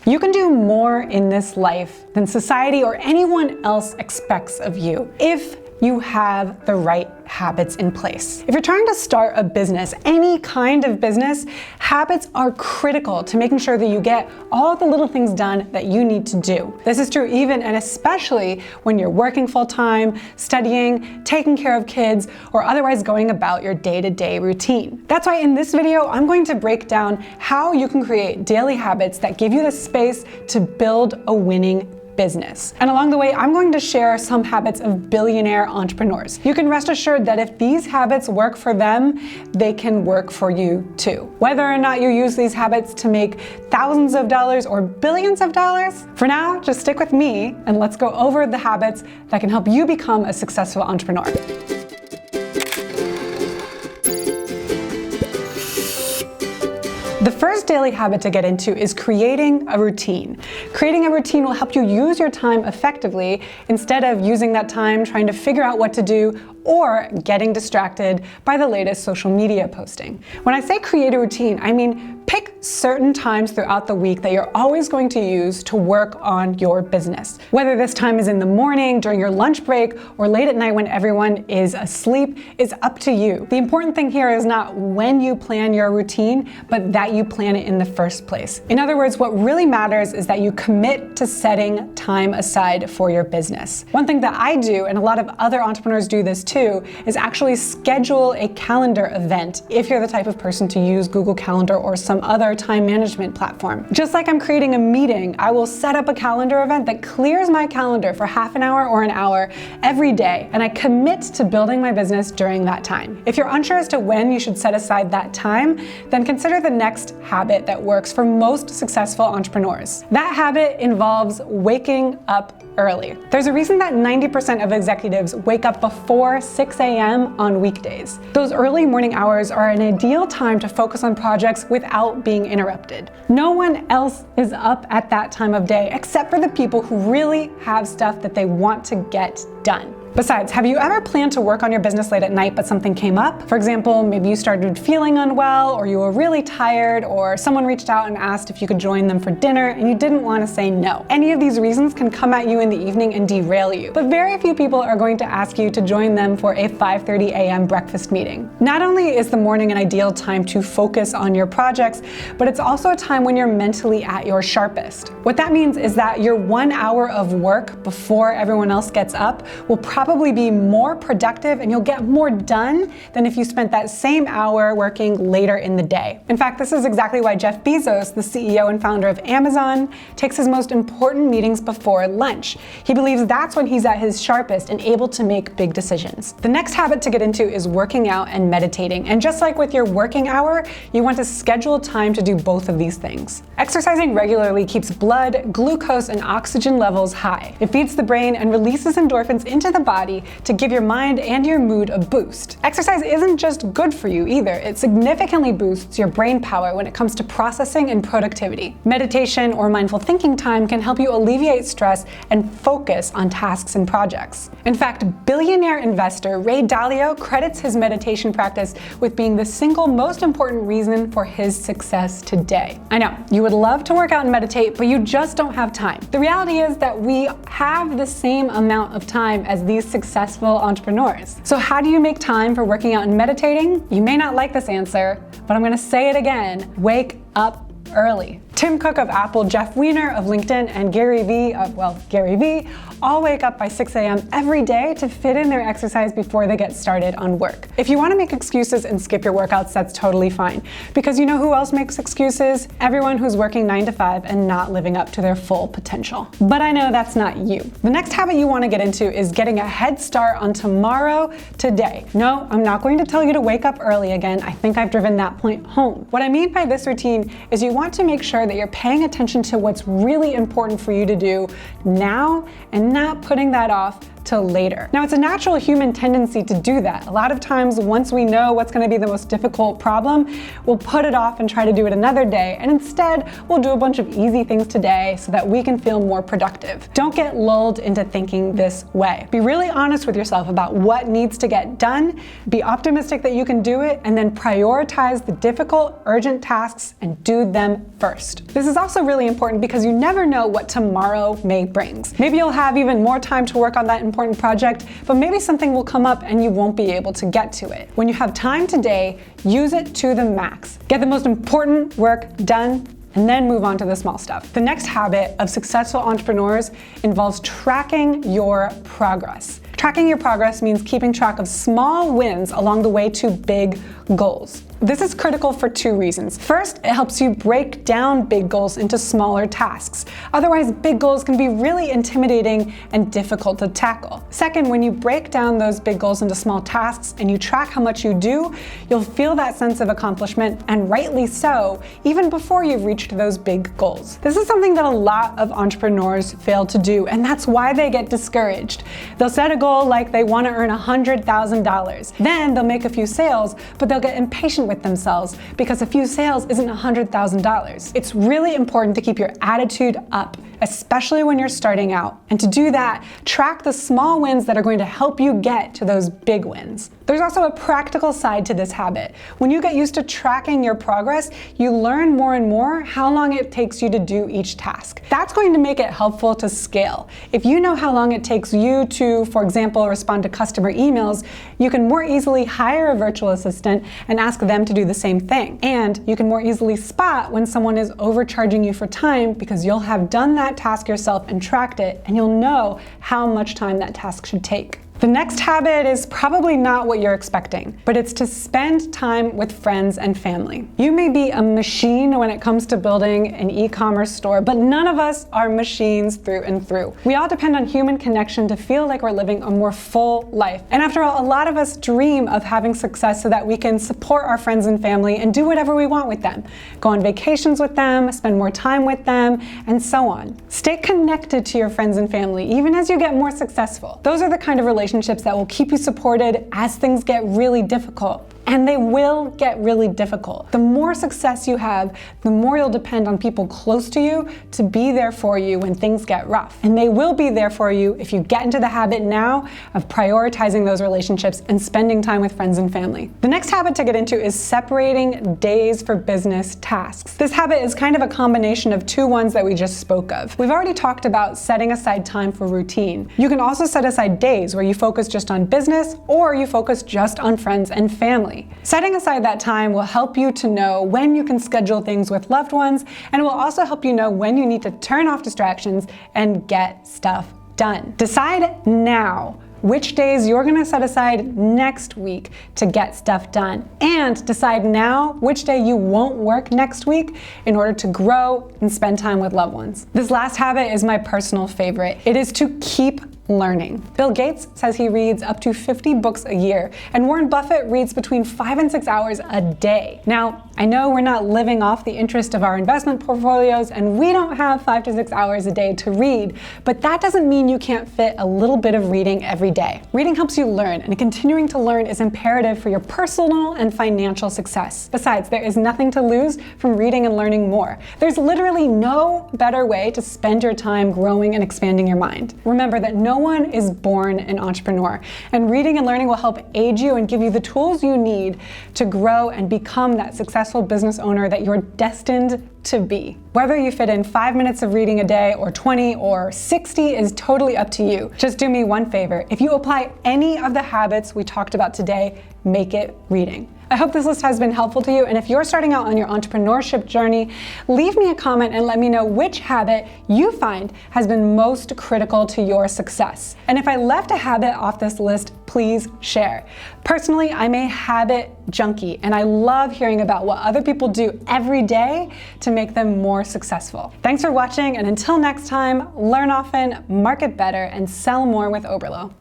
You can do more in this life than society or anyone else expects of you if you have the right habits in place. If you're trying to start a business, any kind of business, habits are critical to making sure that you get all the little things done that you need to do. This is true even and especially when you're working full-time, studying, taking care of kids, or otherwise going about your day-to-day routine. That's why in this video, I'm going to break down how you can create daily habits that give you the space to build a winning business. And along the way, I'm going to share some habits of billionaire entrepreneurs. You can rest assured that if these habits work for them, they can work for you too. Whether or not you use these habits to make thousands of dollars or billions of dollars, for now, just stick with me and let's go over the habits that can help you become a successful entrepreneur. The first daily habit to get into is creating a routine. Creating a routine will help you use your time effectively instead of using that time trying to figure out what to do or getting distracted by the latest social media posting. When I say create a routine, I mean pick certain times throughout the week that you're always going to use to work on your business. Whether this time is in the morning, during your lunch break, or late at night when everyone is asleep is up to you. The important thing here is not when you plan your routine, but that you plan it in the first place. In other words, what really matters is that you commit to setting time aside for your business. One thing that I do, and a lot of other entrepreneurs do this too, is actually schedule a calendar event if you're the type of person to use Google Calendar or some other time management platform. Just like I'm creating a meeting, I will set up a calendar event that clears my calendar for half an hour or an hour every day, and I commit to building my business during that time. If you're unsure as to when you should set aside that time, then consider the next habit that works for most successful entrepreneurs. That habit involves waking up early. There's a reason that 90% of executives wake up before 6 a.m. on weekdays. Those early morning hours are an ideal time to focus on projects without being interrupted. No one else is up at that time of day except for the people who really have stuff that they want to get done. Besides, have you ever planned to work on your business late at night but something came up? For example, maybe you started feeling unwell, or you were really tired, or someone reached out and asked if you could join them for dinner and you didn't want to say no. Any of these reasons can come at you in the evening and derail you, but very few people are going to ask you to join them for a 5:30 a.m. breakfast meeting. Not only is the morning an ideal time to focus on your projects, but it's also a time when you're mentally at your sharpest. What that means is that your 1 hour of work before everyone else gets up will probably be more productive and you'll get more done than if you spent that same hour working later in the day. In fact, this is exactly why Jeff Bezos, the CEO and founder of Amazon, takes his most important meetings before lunch. He believes that's when he's at his sharpest and able to make big decisions. The next habit to get into is working out and meditating. And just like with your working hour, you want to schedule time to do both of these things. Exercising regularly keeps blood, glucose, and oxygen levels high. It feeds the brain and releases endorphins into the body to give your mind and your mood a boost. Exercise isn't just good for you either. It significantly boosts your brain power when it comes to processing and productivity. Meditation or mindful thinking time can help you alleviate stress and focus on tasks and projects. In fact, billionaire investor Ray Dalio credits his meditation practice with being the single most important reason for his success today. I know, you would love to work out and meditate, but you just don't have time. The reality is that we have the same amount of time as these successful entrepreneurs. So how do you make time for working out and meditating? You may not like this answer, but I'm gonna say it again. Wake up early. Tim Cook of Apple, Jeff Weiner of LinkedIn, and Gary Vee of, Gary Vee, all wake up by 6 a.m. every day to fit in their exercise before they get started on work. If you want to make excuses and skip your workouts, that's totally fine. Because you know who else makes excuses? Everyone who's working 9 to 5 and not living up to their full potential. But I know that's not you. The next habit you want to get into is getting a head start on tomorrow today. No, I'm not going to tell you to wake up early again. I think I've driven that point home. What I mean by this routine is you want to make sure that you're paying attention to what's really important for you to do now and not putting that off till later. Now, it's a natural human tendency to do that. A lot of times, once we know what's going to be the most difficult problem, we'll put it off and try to do it another day, and instead, we'll do a bunch of easy things today so that we can feel more productive. Don't get lulled into thinking this way. Be really honest with yourself about what needs to get done, be optimistic that you can do it, and then prioritize the difficult, urgent tasks and do them first. This is also really important because you never know what tomorrow may bring. Maybe you'll have even more time to work on that important project, but maybe something will come up and you won't be able to get to it. When you have time today, use it to the max. Get the most important work done, and then move on to the small stuff. The next habit of successful entrepreneurs involves tracking your progress. Tracking your progress means keeping track of small wins along the way to big goals. This is critical for two reasons. First, it helps you break down big goals into smaller tasks. Otherwise, big goals can be really intimidating and difficult to tackle. Second, when you break down those big goals into small tasks and you track how much you do, you'll feel that sense of accomplishment, and rightly so, even before you've reached those big goals. This is something that a lot of entrepreneurs fail to do, and that's why they get discouraged. They'll set a goal like they want to earn $100,000. Then they'll make a few sales, but they'll get impatient with themselves because a few sales isn't $100,000. It's really important to keep your attitude up, especially when you're starting out. And to do that, track the small wins that are going to help you get to those big wins. There's also a practical side to this habit. When you get used to tracking your progress, you learn more and more how long it takes you to do each task. That's going to make it helpful to scale. If you know how long it takes you to, for example, respond to customer emails, you can more easily hire a virtual assistant and ask them to do the same thing. And you can more easily spot when someone is overcharging you for time because you'll have done that task yourself and tracked it, and you'll know how much time that task should take. The next habit is probably not what you're expecting, but it's to spend time with friends and family. You may be a machine when it comes to building an e-commerce store, but none of us are machines through and through. We all depend on human connection to feel like we're living a more full life. And after all, a lot of us dream of having success so that we can support our friends and family and do whatever we want with them. Go on vacations with them, spend more time with them, and so on. Stay connected to your friends and family, even as you get more successful. Those are the kind of relationships that will keep you supported as things get really difficult. And they will get really difficult. The more success you have, the more you'll depend on people close to you to be there for you when things get rough. And they will be there for you if you get into the habit now of prioritizing those relationships and spending time with friends and family. The next habit to get into is separating days for business tasks. This habit is kind of a combination of two ones that we just spoke of. We've already talked about setting aside time for routine. You can also set aside days where you focus just on business or you focus just on friends and family. Setting aside that time will help you to know when you can schedule things with loved ones, and it will also help you know when you need to turn off distractions and get stuff done. Decide now which days you're gonna set aside next week to get stuff done, and decide now which day you won't work next week in order to grow and spend time with loved ones. This last habit is my personal favorite. It is to keep learning. Bill Gates says he reads up to 50 books a year, and Warren Buffett reads between 5 and 6 hours a day. Now, I know we're not living off the interest of our investment portfolios, and we don't have 5 to 6 hours a day to read, but that doesn't mean you can't fit a little bit of reading every day. Reading helps you learn, and continuing to learn is imperative for your personal and financial success. Besides, there is nothing to lose from reading and learning more. There's literally no better way to spend your time growing and expanding your mind. Remember that no one is born an entrepreneur, and reading and learning will help aid you and give you the tools you need to grow and become that successful business owner that you're destined to be. Whether you fit in 5 minutes of reading a day or 20 or 60 is totally up to you. Just do me one favor. If you apply any of the habits we talked about today, make it reading. I hope this list has been helpful to you, and if you're starting out on your entrepreneurship journey, leave me a comment and let me know which habit you find has been most critical to your success. And if I left a habit off this list, please share. Personally, I'm a habit junkie, and I love hearing about what other people do every day to make them more successful. Thanks for watching, and until next time, learn often, market better, and sell more with Oberlo.